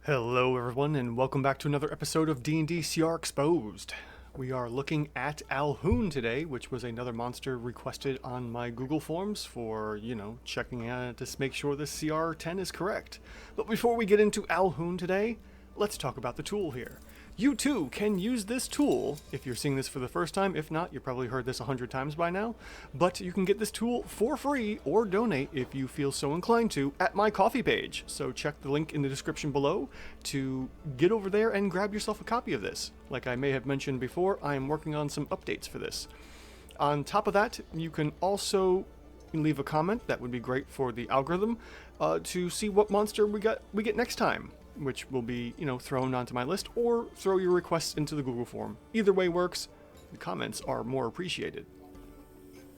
Hello everyone and welcome back to another episode of D&D CR Exposed. We are looking at Alhoon today, which was another monster requested on my Google Forms for, checking out to make sure the CR10 is correct. But before we get into Alhoon today, let's talk about the tool here. You too can use this tool if you're seeing this for the first time. If not, you've probably heard this 100 times by now. But you can get this tool for free or donate if you feel so inclined to at my Ko-fi page. So check the link in the description below to get over there and grab yourself a copy of this. Like I may have mentioned before, I am working on some updates for this. On top of that, you can also leave a comment. That would be great for the algorithm to see what monster we get next time, which will be, thrown onto my list, or throw your requests into the Google form. Either way works. The comments are more appreciated.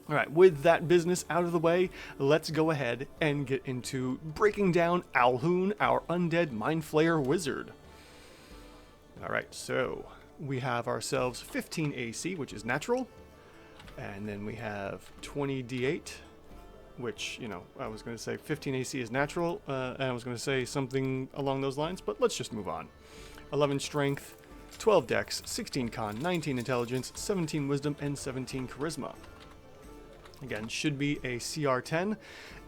All right, with that business out of the way, let's go ahead and get into breaking down Alhoon, our undead mind flayer wizard. All right, so we have ourselves 15 AC, which is natural, and then we have 20 D8, which, I was going to say 15 AC is natural, and I was going to say something along those lines, but let's just move on. 11 strength, 12 dex, 16 con, 19 intelligence, 17 wisdom, and 17 charisma. Again, should be a CR10,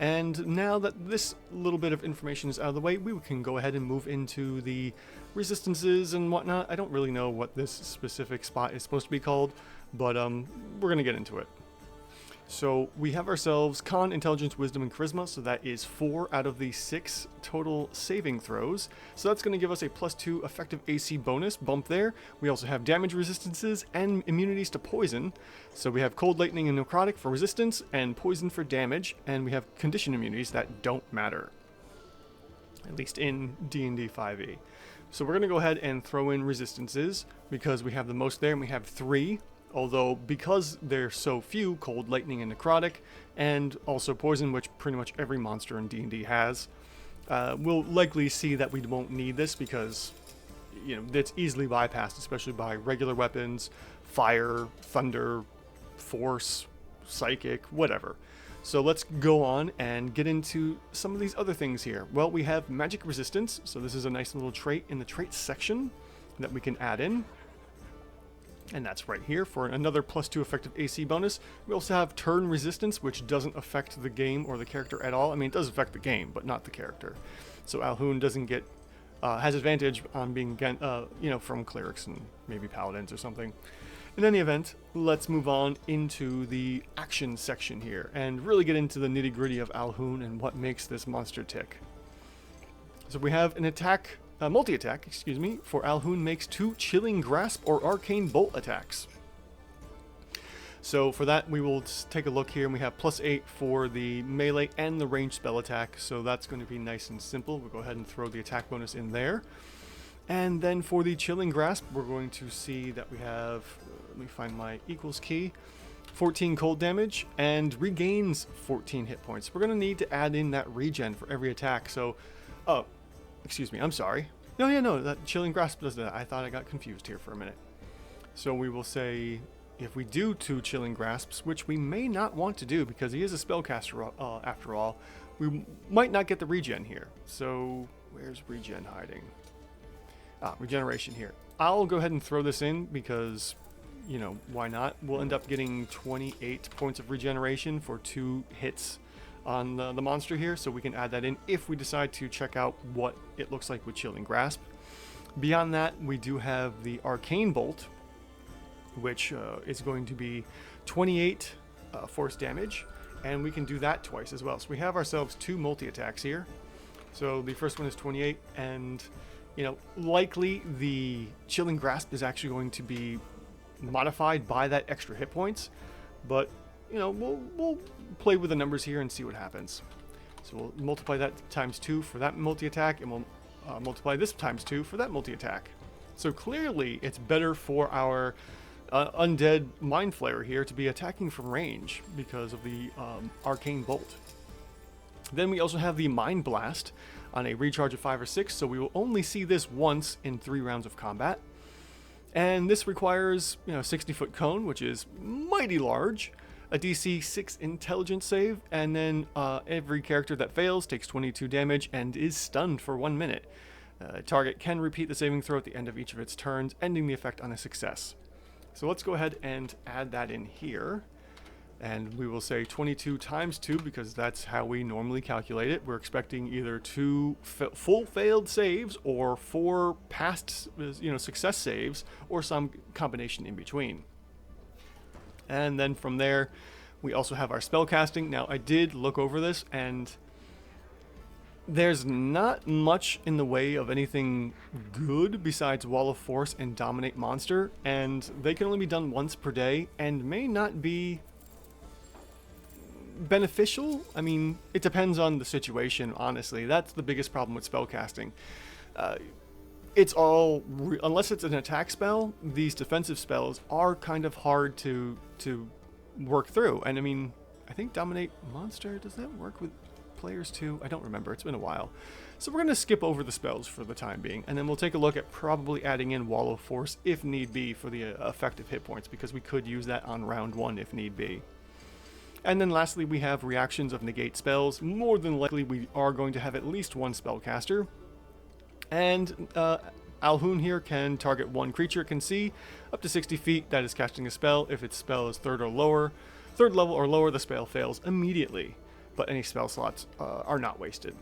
and now that this little bit of information is out of the way, we can go ahead and move into the resistances and whatnot. I don't really know what this specific spot is supposed to be called, but we're going to get into it. So we have ourselves Con, Intelligence, Wisdom, and Charisma, so that is 4 out of the 6 total saving throws. So that's going to give us a +2 effective AC bonus bump there. We also have damage resistances and immunities to poison. So we have Cold, Lightning, and Necrotic for resistance, and Poison for damage, and we have condition immunities that don't matter, at least in D&D 5e. So we're going to go ahead and throw in resistances, because we have the most there, and we have 3. Although, because they're so few, Cold, Lightning, and Necrotic, and also Poison, which pretty much every monster in D&D has, we'll likely see that we won't need this because, it's easily bypassed, especially by regular weapons, fire, thunder, force, psychic, whatever. So let's go on and get into some of these other things here. Well, we have Magic Resistance, so this is a nice little trait in the traits section that we can add in. And that's right here for another +2 effective AC bonus. We also have Turn Resistance, which doesn't affect the game or the character at all. I mean, it does affect the game, but not the character. So Alhoon doesn't get, has advantage on being, from clerics and maybe paladins or something. In any event, let's move on into the action section here and really get into the nitty-gritty of Alhoon and what makes this monster tick. So we have an attack. Multi-attack, for Alhoon makes 2 Chilling Grasp or Arcane Bolt attacks. So for that, we will take a look here, and we have +8 for the melee and the ranged spell attack, so that's going to be nice and simple. We'll go ahead and throw the attack bonus in there. And then for the Chilling Grasp, we're going to see that we have, let me find my equals key, 14 cold damage, and regains 14 hit points. We're going to need to add in that regen for every attack, so, I'm sorry. No, that Chilling Grasp does that. I thought I got confused here for a minute. So we will say, if we do 2 Chilling Grasps, which we may not want to do because he is a spellcaster after all, we might not get the regen here. So where's regen hiding? Regeneration here. I'll go ahead and throw this in because, why not? We'll end up getting 28 points of regeneration for 2 hits on the monster here, so we can add that in if we decide to check out what it looks like with Chilling Grasp. Beyond that, we do have the Arcane Bolt, which is going to be 28 force damage, and we can do that twice as well. So we have ourselves 2 multi-attacks here. So the first one is 28, and likely the Chilling Grasp is actually going to be modified by that extra hit points, but we'll play with the numbers here and see what happens. So we'll multiply that times 2 for that multi-attack, and we'll multiply this times 2 for that multi-attack. So clearly, it's better for our undead mind flayer here to be attacking from range because of the Arcane Bolt. Then we also have the Mind Blast on a recharge of 5 or 6, so we will only see this once in 3 rounds of combat. And this requires, a 60-foot cone, which is mighty large, a DC 6 intelligence save, and then every character that fails takes 22 damage and is stunned for 1 minute. Target can repeat the saving throw at the end of each of its turns, ending the effect on a success. So let's go ahead and add that in here. And we will say 22 times 2 because that's how we normally calculate it. We're expecting either 2 full failed saves or 4 past success saves or some combination in between. And then from there, we also have our spell casting. Now, I did look over this, and there's not much in the way of anything good besides Wall of Force and Dominate Monster, and they can only be done once per day and may not be beneficial. I mean, it depends on the situation, honestly. That's the biggest problem with spellcasting. It's all, unless it's an attack spell, these defensive spells are kind of hard to work through. And I mean, I think Dominate Monster, does that work with players too? I don't remember. It's been a while. So we're going to skip over the spells for the time being, and then we'll take a look at probably adding in Wall of Force if need be for the effective hit points, because we could use that on round 1 if need be. And then lastly, we have reactions of negate spells. More than likely, we are going to have at least one spellcaster. And Alhoon here can target one creature it can see up to 60 feet that is casting a spell. If its spell is third level or lower, the spell fails immediately. But any spell slots are not wasted.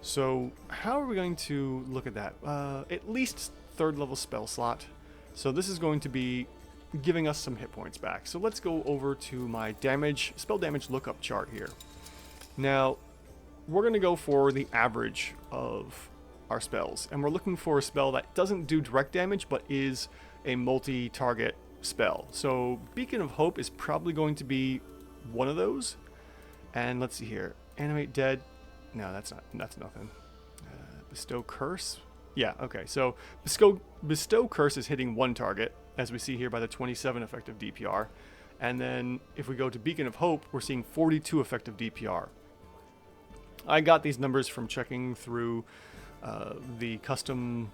So how are we going to look at that? At least third level spell slot. So this is going to be giving us some hit points back. So let's go over to my spell damage lookup chart here. Now, we're going to go for the average of our spells, and we're looking for a spell that doesn't do direct damage but is a multi-target spell. So Beacon of Hope is probably going to be one of those. And let's see here. Animate Dead. No, that's nothing. Bestow Curse. Yeah, okay. So Bestow Curse is hitting one target, as we see here by the 27 effective DPR. And then if we go to Beacon of Hope, we're seeing 42 effective DPR. I got these numbers from checking through the custom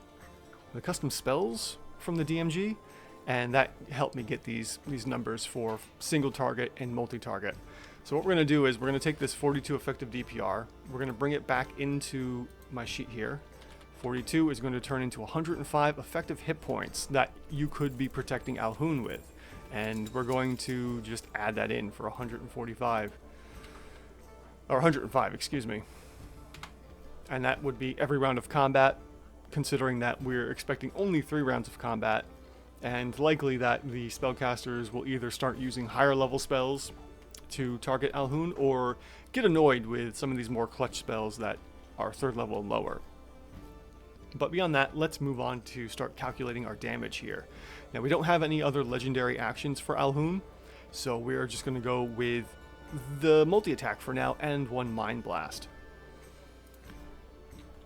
spells from the DMG, and that helped me get these numbers for single target and multi-target. So what we're going to do is we're going to take this 42 effective DPR, we're going to bring it back into my sheet here. 42 is going to turn into 105 effective hit points that you could be protecting Alhoon with. And we're going to just add that in for 145. Or 105, excuse me. And that would be every round of combat, considering that we're expecting only 3 rounds of combat. And likely that the spellcasters will either start using higher level spells to target Alhoon or get annoyed with some of these more clutch spells that are third level and lower. But beyond that, let's move on to start calculating our damage here. Now, we don't have any other legendary actions for Alhoon, so we're just going to go with the multi-attack for now and 1 Mind Blast.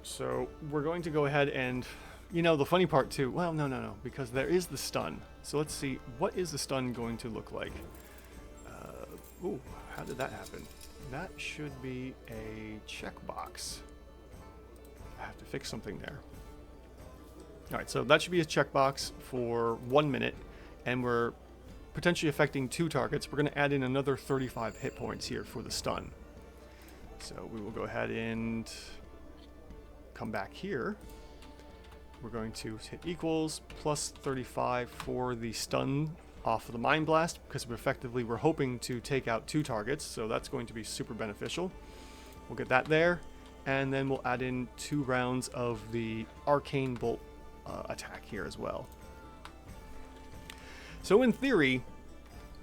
So we're going to go ahead and, the funny part too, well, no, because there is the stun. So let's see, what is the stun going to look like? Ooh, how did that happen? That should be a checkbox. I have to fix something there. Alright, so that should be a checkbox for 1 minute, and we're potentially affecting 2 targets. We're going to add in another 35 hit points here for the stun. So we will go ahead and come back here. We're going to hit equals plus 35 for the stun off of the Mind Blast, because we're hoping to take out 2 targets, so that's going to be super beneficial. We'll get that there, and then we'll add in 2 rounds of the Arcane Bolt attack here as well. So in theory,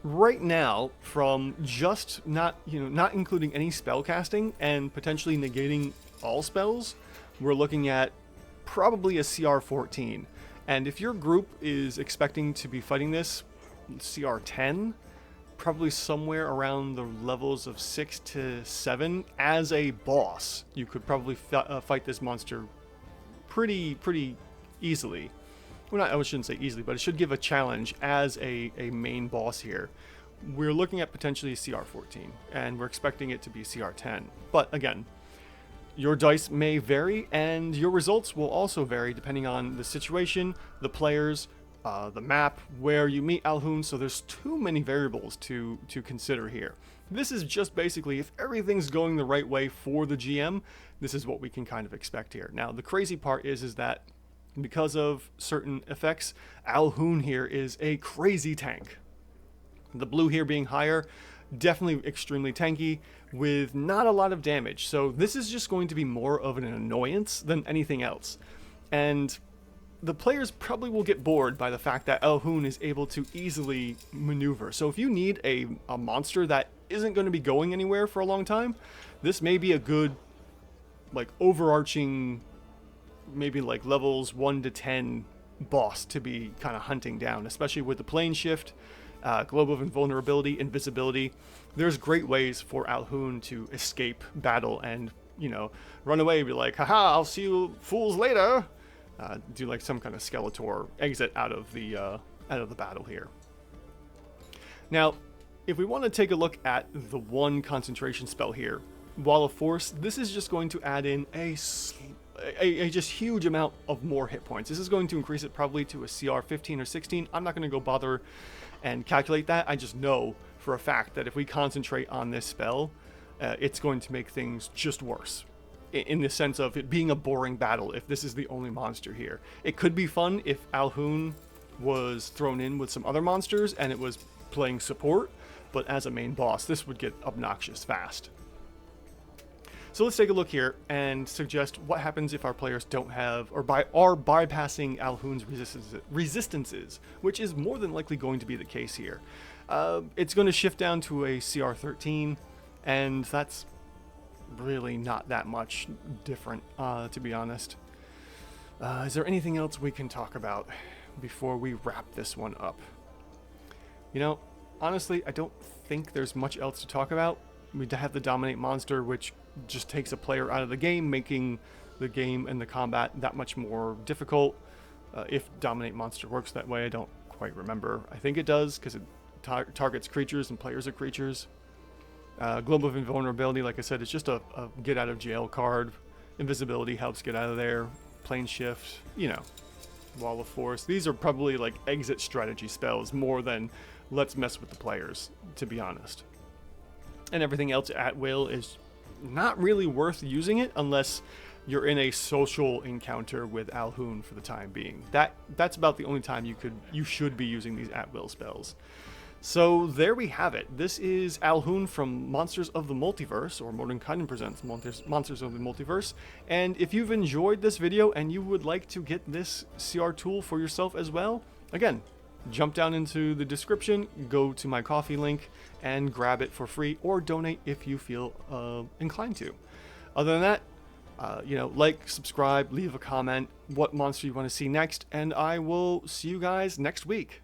right now, from just not including any spell casting and potentially negating all spells, we're looking at probably a CR 14. And if your group is expecting to be fighting this CR 10, probably somewhere around the levels of 6 to 7 as a boss, you could probably fight this monster pretty easily. Well, I shouldn't say easily, but it should give a challenge as a main boss here. We're looking at potentially a CR 14, and we're expecting it to be CR 10. But again, your dice may vary, and your results will also vary depending on the situation, the players, the map, where you meet Alhoon. So there's too many variables to consider here. This is just basically, if everything's going the right way for the GM, this is what we can kind of expect here. Now, the crazy part is that because of certain effects, Alhoon here is a crazy tank. The blue here being higher, definitely extremely tanky with not a lot of damage. So this is just going to be more of an annoyance than anything else. And the players probably will get bored by the fact that Alhoon is able to easily maneuver. So if you need a monster that isn't going to be going anywhere for a long time, this may be a good, like, overarching, maybe like levels 1 to 10 boss to be kind of hunting down, especially with the plane shift, globe of invulnerability, invisibility. There's great ways for Alhoon to escape battle and, you know, run away, be like, haha, I'll see you fools later. Do like some kind of Skeletor exit out of the battle here. Now, if we want to take a look at the one concentration spell here, Wall of Force, this is just going to add in a just huge amount of more hit points. This is going to increase it probably to a CR 15 or 16. I'm not going to go bother and calculate that. I just know for a fact that if we concentrate on this spell, it's going to make things just worse. In the sense of it being a boring battle if this is the only monster here. It could be fun if Alhoon was thrown in with some other monsters and it was playing support, but as a main boss, this would get obnoxious fast. So let's take a look here and suggest what happens if our players don't have, or are bypassing Alhoon's resistances, which is more than likely going to be the case here. It's going to shift down to a CR 13, and that's really not that much different, to be honest. Is there anything else we can talk about before we wrap this one up? You know, honestly, I don't think there's much else to talk about. We have the Dominate monster, which just takes a player out of the game, making the game and the combat that much more difficult. If Dominate monster works that way, I don't quite remember. I think it does, because it targets creatures and players are creatures. Globe of Invulnerability, like I said, it's just a get out of jail card. Invisibility helps get out of there. Plane shift, you know. Wall of Force. These are probably like exit strategy spells more than let's mess with the players, to be honest. And everything else at will is not really worth using it unless you're in a social encounter with Alhoon for the time being. That's about the only time you should be using these at will spells. So there we have it. This is Alhoon from Monsters of the Multiverse, or Modern Kindred Presents Monsters of the Multiverse. And if you've enjoyed this video and you would like to get this CR tool for yourself as well, again, jump down into the description, go to my Ko-fi link, and grab it for free, or donate if you feel inclined to. Other than that, you know, like, subscribe, leave a comment, what monster you want to see next, and I will see you guys next week.